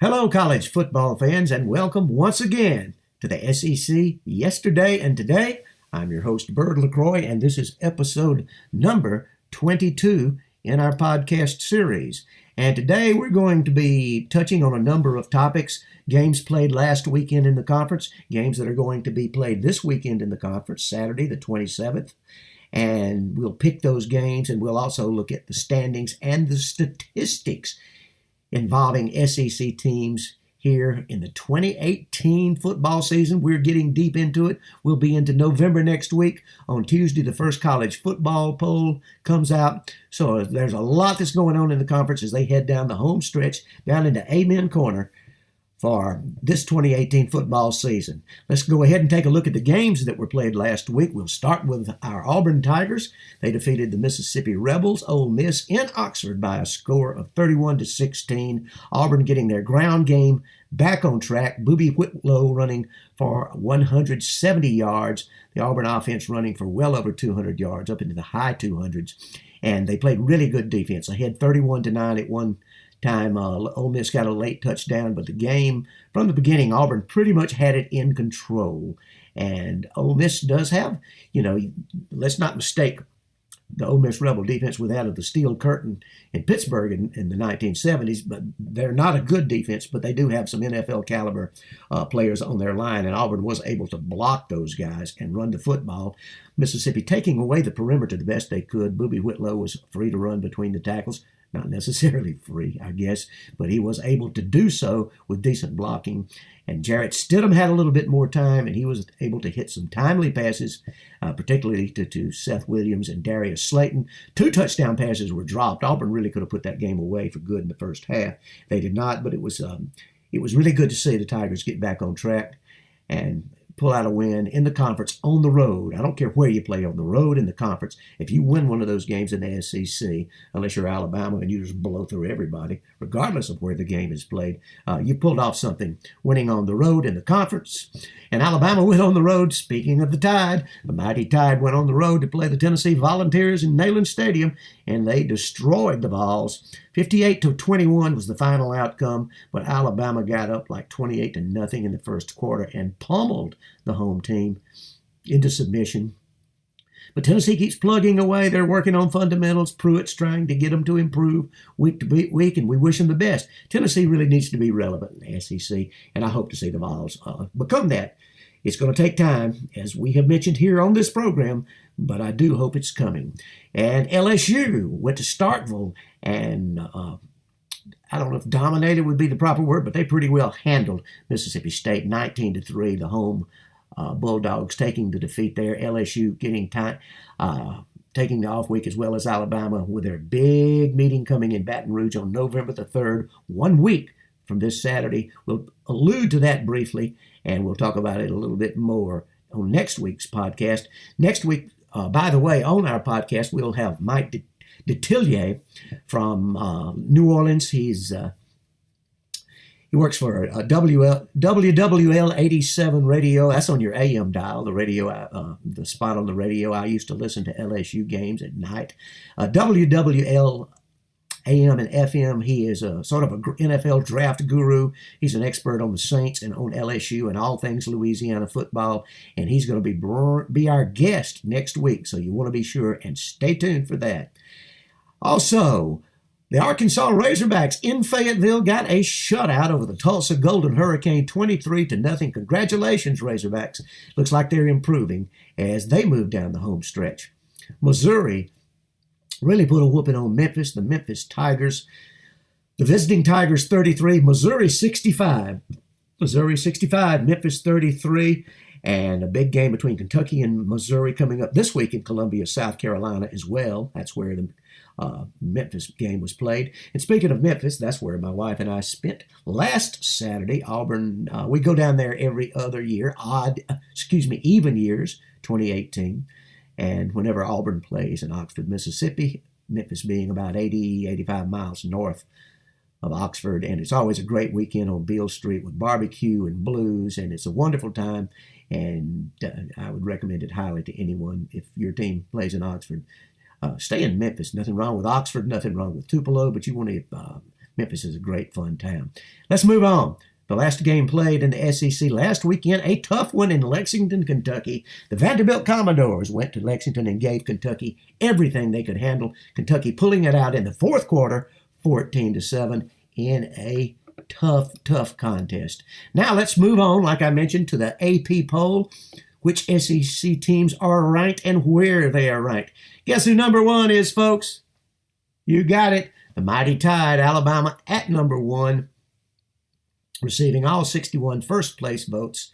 Hello, college football fans, and welcome once again to the SEC Yesterday and Today. I'm your host, Bird LaCroix, and this is episode number 22 in our podcast series. And today we're going to be touching on a number of topics, games played last weekend in the conference, games that are going to be played this weekend in the conference, Saturday the 27th. And we'll pick those games, and we'll also look at the standings and the statistics involving SEC teams here in the 2018 football season. We're getting deep into it. We'll be into November next week. On Tuesday, the first college football poll comes out. So there's a lot that's going on in the conference as they head down the home stretch, down into Amen Corner for this 2018 football season. Let's go ahead and take a look at the games that were played last week. We'll start with our Auburn Tigers. They defeated the Mississippi Rebels, Ole Miss, in Oxford by a score of 31-16. Auburn getting their ground game back on track. Booby Whitlow running for 170 yards. The Auburn offense running for well over 200 yards, up into the high 200s. And they played really good defense. Ahead 31-9 at one time. Ole Miss got a late touchdown, but the game from the beginning, Auburn pretty much had it in control. And Ole Miss does have, let's not mistake the Ole Miss Rebel defense with that of the Steel Curtain in Pittsburgh in the 1970s, but they're not a good defense, but they do have some NFL caliber players on their line, and Auburn was able to block those guys and run the football. Mississippi taking away the perimeter the best they could. Booby Whitlow was free to run between the tackles. Not necessarily free, I guess, but he was able to do so with decent blocking. And Jarrett Stidham had a little bit more time, and he was able to hit some timely passes, particularly to Seth Williams and Darius Slayton. 2 touchdown passes were dropped. Auburn really could have put that game away for good in the first half. They did not, but it was really good to see the Tigers get back on track and pull out a win in the conference on the road. I don't care where you play, on the road in the conference. If you win one of those games in the SEC, unless you're Alabama and you just blow through everybody, regardless of where the game is played, you pulled off something winning on the road in the conference. And Alabama went on the road. Speaking of the Tide, the mighty Tide went on the road to play the Tennessee Volunteers in Neyland Stadium, and they destroyed the Vols. 58-21 was the final outcome, but Alabama got up like 28-0 in the first quarter and pummeled the home team into submission. But Tennessee keeps plugging away. They're working on fundamentals. Pruitt's trying to get them to improve week to week, and we wish them the best. Tennessee really needs to be relevant in the SEC, and I hope to see the Vols become that. It's going to take time, as we have mentioned here on this program, but I do hope it's coming. And LSU went to Starkville, and I don't know if dominated would be the proper word, but they pretty well handled Mississippi State 19-3, the home Bulldogs taking the defeat there. LSU getting time, taking the off week, as well as Alabama, with their big meeting coming in Baton Rouge on November the 3rd, 1 week from this Saturday. We'll allude to that briefly, and we'll talk about it a little bit more on next week's podcast. Next week, by the way, on our podcast, we'll have Mike Detillier from New Orleans. He works for WWL 87 radio. That's on your AM dial, the radio, the spot on the radio. I used to listen to LSU games at night. WWL AM and FM. He is a sort of an NFL draft guru. He's an expert on the Saints and on LSU and all things Louisiana football. And he's going to be our guest next week. So you want to be sure and stay tuned for that. Also, the Arkansas Razorbacks in Fayetteville got a shutout over the Tulsa Golden Hurricane, 23-0. Congratulations, Razorbacks. Looks like they're improving as they move down the home stretch. Missouri really put a whooping on Memphis, the Memphis Tigers. The visiting Tigers 33, Missouri 65. Missouri 65, Memphis 33. And a big game between Kentucky and Missouri coming up this week in Columbia, South Carolina as well. That's where the Memphis game was played. And speaking of Memphis, that's where my wife and I spent last Saturday. Auburn, we go down there every other year, even years, 2018. And whenever Auburn plays in Oxford, Mississippi, Memphis being about 85 miles north of Oxford, and it's always a great weekend on Beale Street with barbecue and blues, and it's a wonderful time, and I would recommend it highly to anyone if your team plays in Oxford. Stay in Memphis. Nothing wrong with Oxford, nothing wrong with Tupelo, but you want to Memphis is a great fun town. Let's move on. The last game played in the SEC last weekend, a tough one in Lexington, Kentucky. The Vanderbilt Commodores went to Lexington and gave Kentucky everything they could handle. Kentucky pulling it out in the fourth quarter, 14-7, in a tough contest. Now let's move on, like I mentioned, to the AP poll. Which SEC teams are ranked and where they are ranked. Guess who number one is, folks? You got it. The mighty Tide, Alabama, at number one, receiving all 61 first-place votes,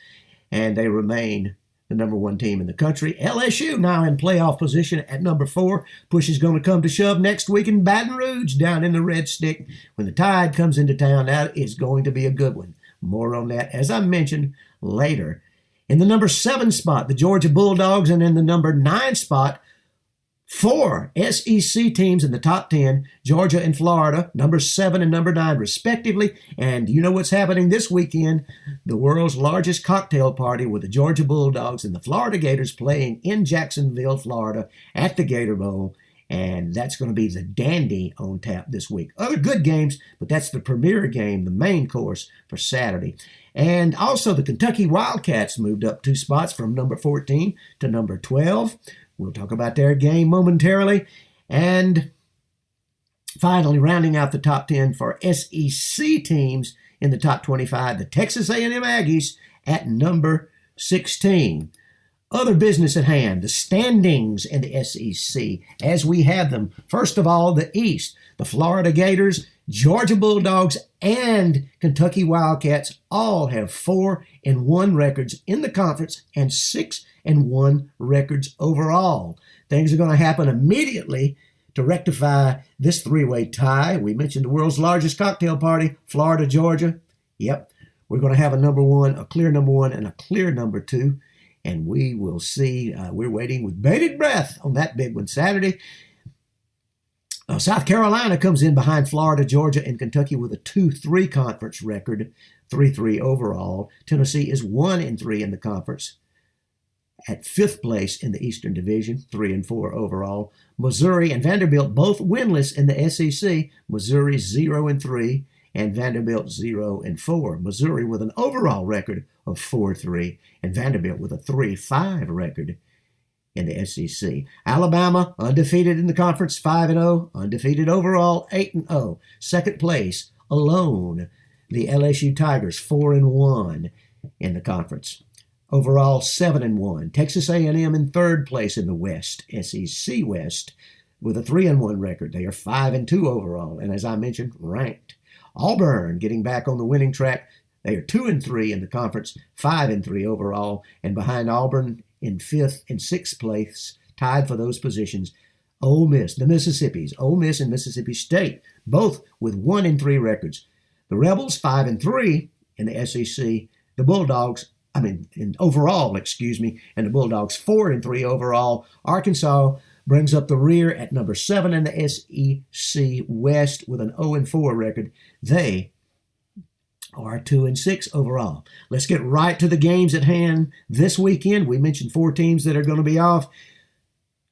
and they remain the number one team in the country. LSU now in playoff position at number 4. Push is going to come to shove next week in Baton Rouge down in the Red Stick. When the Tide comes into town, that is going to be a good one. More on that, as I mentioned, later. In the number 7 spot, the Georgia Bulldogs, and in the number 9 spot, 4 SEC teams in the top 10, Georgia and Florida, number 7 and number 9 respectively. And you know what's happening this weekend? The world's largest cocktail party with the Georgia Bulldogs and the Florida Gators playing in Jacksonville, Florida at the Gator Bowl. And that's going to be the dandy on tap this week. Other good games, but that's the premier game, the main course for Saturday. And also the Kentucky Wildcats moved up 2 spots from number 14 to number 12. We'll talk about their game momentarily. And finally, rounding out the top 10 for SEC teams in the top 25, the Texas A&M Aggies at number 16. Other business at hand, the standings in the SEC as we have them. First of all, the East, the Florida Gators, Georgia Bulldogs, and Kentucky Wildcats all have 4-1 records in the conference and 6-1 records overall. Things are going to happen immediately to rectify this three-way tie. We mentioned the world's largest cocktail party, Florida, Georgia. Yep, we're going to have a number 1, a clear number 1, and a clear number 2. And we will see. We're waiting with bated breath on that big one Saturday. South Carolina comes in behind Florida, Georgia, and Kentucky with a 2-3 conference record, 3-3 overall. Tennessee is 1-3 in the conference, at 5th place in the Eastern Division, 3-4 overall. Missouri and Vanderbilt both winless in the SEC. Missouri 0-3 and Vanderbilt 0-4. Missouri with an overall record of 4-3 and Vanderbilt with a 3-5 record in the SEC. Alabama undefeated in the conference, 5-0, undefeated overall, 8-0. Second place alone, the LSU Tigers, 4-1 in the conference. Overall, 7-1. Texas A&M in third place in the West, SEC West, with a 3-1 record. They are 5-2 overall, and as I mentioned, ranked. Auburn getting back on the winning track. They are 2-3 in the conference, 5-3 overall, and behind Auburn in 5th and 6th place, tied for those positions, Ole Miss, the Mississippis, Ole Miss and Mississippi State, both with 1-3 records. The Rebels 5-3 in the SEC. The Bulldogs, and the Bulldogs 4-3 overall. Arkansas brings up the rear at number 7 in the SEC West with an 0-4 record. They are 2-6 overall. Let's get right to the games at hand this weekend. We mentioned 4 teams that are going to be off.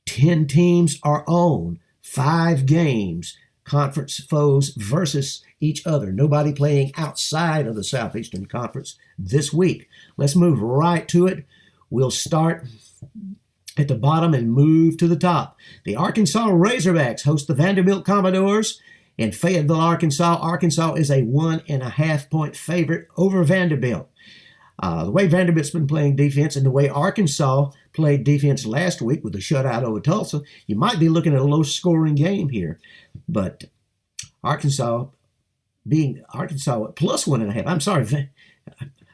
10 teams are on. 5 games. Conference foes versus each other. Nobody playing outside of the Southeastern Conference this week. Let's move right to it. We'll start at the bottom and move to the top. The Arkansas Razorbacks host the Vanderbilt Commodores in Fayetteville, Arkansas. Arkansas is a 1.5-point favorite over Vanderbilt. The way Vanderbilt's been playing defense and the way Arkansas played defense last week with a shutout over Tulsa, you might be looking at a low-scoring game here. But Arkansas at plus 1.5. I'm sorry,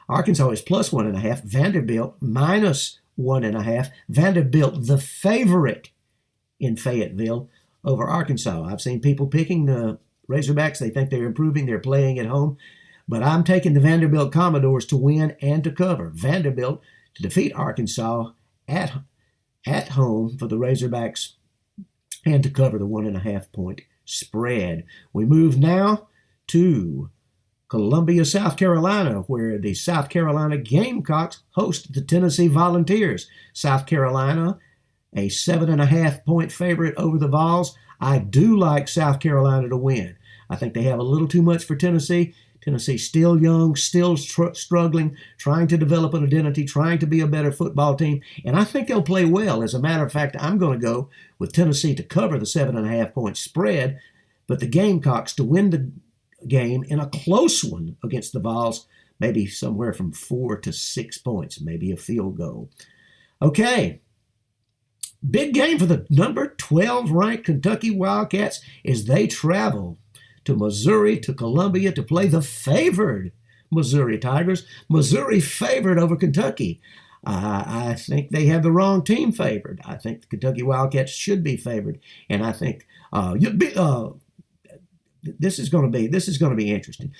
Arkansas is plus 1.5. Vanderbilt minus 1.5. Vanderbilt the favorite in Fayetteville over Arkansas. I've seen people picking the Razorbacks. They think they're improving. They're playing at home. But I'm taking the Vanderbilt Commodores to win and to cover. Vanderbilt to defeat Arkansas at home for the Razorbacks and to cover the 1.5-point spread. We move now to Columbia, South Carolina, where the South Carolina Gamecocks host the Tennessee Volunteers. South Carolina, a 7.5-point favorite over the Vols. I do like South Carolina to win. I think they have a little too much for Tennessee. Tennessee's still young, still struggling, trying to develop an identity, trying to be a better football team, and I think they'll play well. As a matter of fact, I'm going to go with Tennessee to cover the 7.5-point spread, but the Gamecocks to win the game in a close one against the Vols, maybe somewhere from 4 to 6 points, maybe a field goal. Okay, big game for the number 12 ranked Kentucky Wildcats as they travel to Missouri, to Columbia, to play the favored Missouri Tigers. Missouri favored over Kentucky. I think they have the wrong team favored. I think the Kentucky Wildcats should be favored, and I think this is going to be interesting.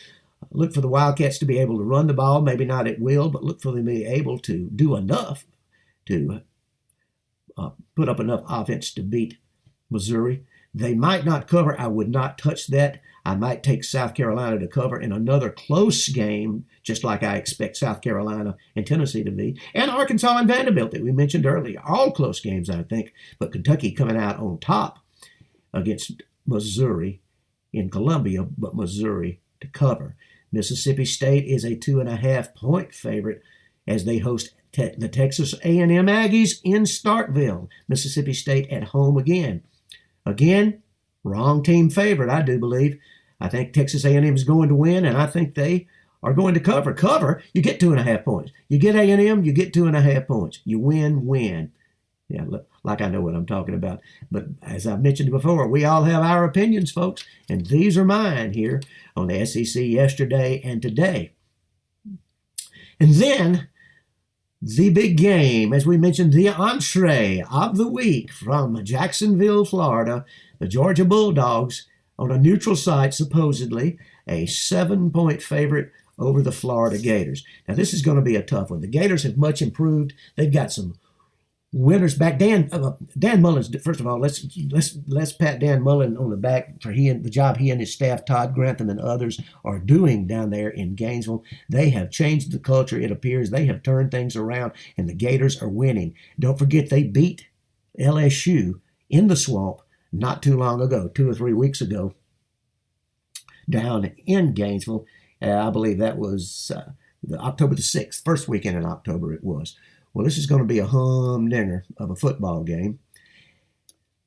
Look for the Wildcats to be able to run the ball, maybe not at will, but look for them to be able to do enough to put up enough offense to beat Missouri. They might not cover. I would not touch that. I might take South Carolina to cover in another close game, just like I expect South Carolina and Tennessee to be, and Arkansas and Vanderbilt that we mentioned earlier. All close games, I think, but Kentucky coming out on top against Missouri in Columbia, but Missouri to cover. Mississippi State is a 2.5-point favorite as they host the Texas A&M Aggies in Starkville. Mississippi State at home again. Again, wrong team favorite, I do believe. I think Texas A&M is going to win, and I think they are going to cover. Cover, you get 2.5 points. You get A&M, you get 2.5 points. You win. Yeah, like I know what I'm talking about. But as I mentioned before, we all have our opinions, folks, and these are mine here on the SEC yesterday and today. And then the big game, as we mentioned, the entree of the week from Jacksonville, Florida, the Georgia Bulldogs on a neutral site, supposedly a 7-point favorite over the Florida Gators. Now, this is going to be a tough one. The Gators have much improved. They've got some winners back. Dan Mullen's, first of all, let's pat Dan Mullen on the back for the job he and his staff, Todd Grantham and others, are doing down there in Gainesville. They have changed the culture. It appears they have turned things around, and the Gators are winning. Don't forget they beat LSU in the Swamp not too long ago, 2 or 3 weeks ago, down in Gainesville. I believe that was October the 6th, first weekend in October it was. Well, this is going to be a humdinger of a football game.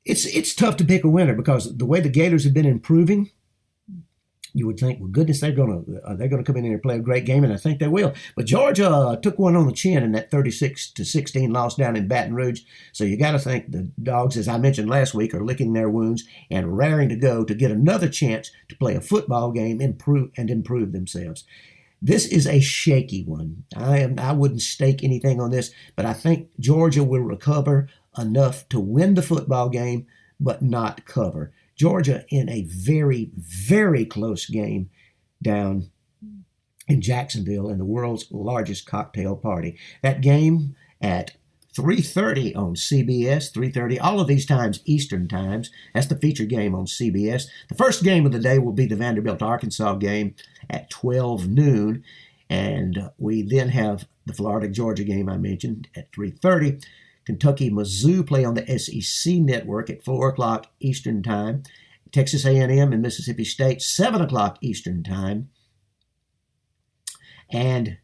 It's tough to pick a winner because the way the Gators have been improving, you would think, well, goodness, they're going to come in here and play a great game, and I think they will. But Georgia took one on the chin in that 36-16 loss down in Baton Rouge. So you got to think the Dogs, as I mentioned last week, are licking their wounds and raring to go to get another chance to play a football game, improve themselves. This is a shaky one. I wouldn't stake anything on this, but I think Georgia will recover enough to win the football game, but not cover. Georgia in a very, very close game down in Jacksonville in the world's largest cocktail party. That game at 3:30 on CBS, 3:30, all of these times Eastern times. That's the feature game on CBS. The first game of the day will be the Vanderbilt-Arkansas game at 12 noon. And we then have the Florida-Georgia game I mentioned at 3:30. Kentucky-Mizzou play on the SEC network at 4 o'clock Eastern time. Texas A&M and Mississippi State, 7 o'clock Eastern time. And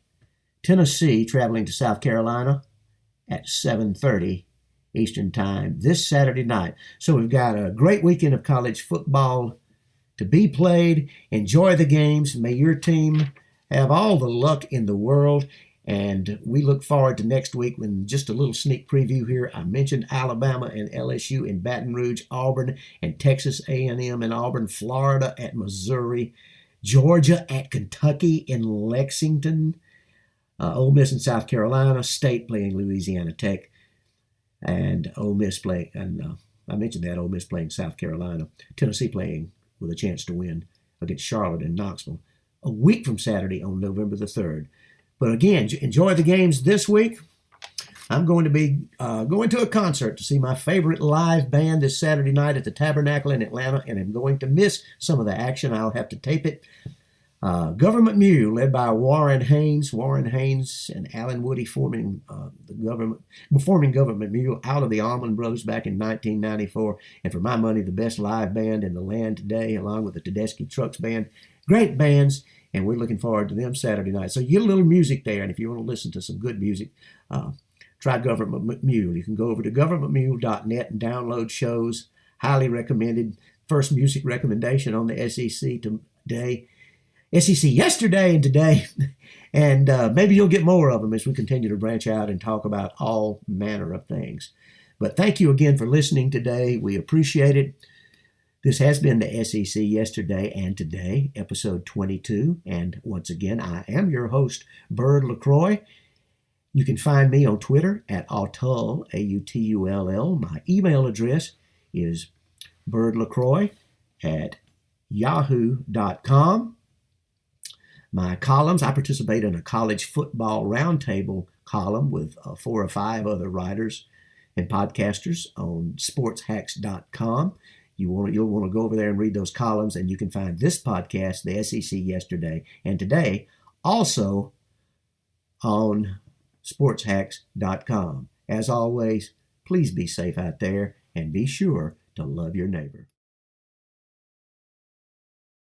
Tennessee traveling to South Carolina at 7:30 Eastern time this Saturday night. So we've got a great weekend of college football to be played. Enjoy the games. May your team have all the luck in the world. And we look forward to next week when just a little sneak preview here. I mentioned Alabama and LSU in Baton Rouge, Auburn, and Texas A&M in Auburn, Florida at Missouri, Georgia at Kentucky in Lexington, Ole Miss in South Carolina, State playing Louisiana Tech, and Ole Miss playing, and I mentioned that, Ole Miss playing South Carolina, Tennessee playing with a chance to win against Charlotte and Knoxville a week from Saturday on November the 3rd. But again, enjoy the games this week. I'm going to be going to a concert to see my favorite live band this Saturday night at the Tabernacle in Atlanta, and I'm going to miss some of the action. I'll have to tape it. Government Mule, led by Warren Haynes. Warren Haynes and Alan Woody forming Government Mule out of the Allman Brothers back in 1994. And for my money, the best live band in the land today, along with the Tedeschi Trucks Band. Great bands, and we're looking forward to them Saturday night. So you get a little music there, and if you want to listen to some good music, try Government Mule. You can go over to governmentmule.net and download shows. Highly recommended. First music recommendation on the SEC today. SEC yesterday and today, and maybe you'll get more of them as we continue to branch out and talk about all manner of things. But thank you again for listening today. We appreciate it. This has been the SEC Yesterday and Today, episode 22. And once again, I am your host, Bird LaCroix. You can find me on Twitter at Autull, A-U-T-U-L-L. My email address is birdlacroix@yahoo.com. My columns, I participate in a college football roundtable column with 4 or 5 other writers and podcasters on sportshacks.com. You'll want to go over there and read those columns, and you can find this podcast, the SEC Yesterday and Today, also on sportshacks.com. As always, please be safe out there and be sure to love your neighbor.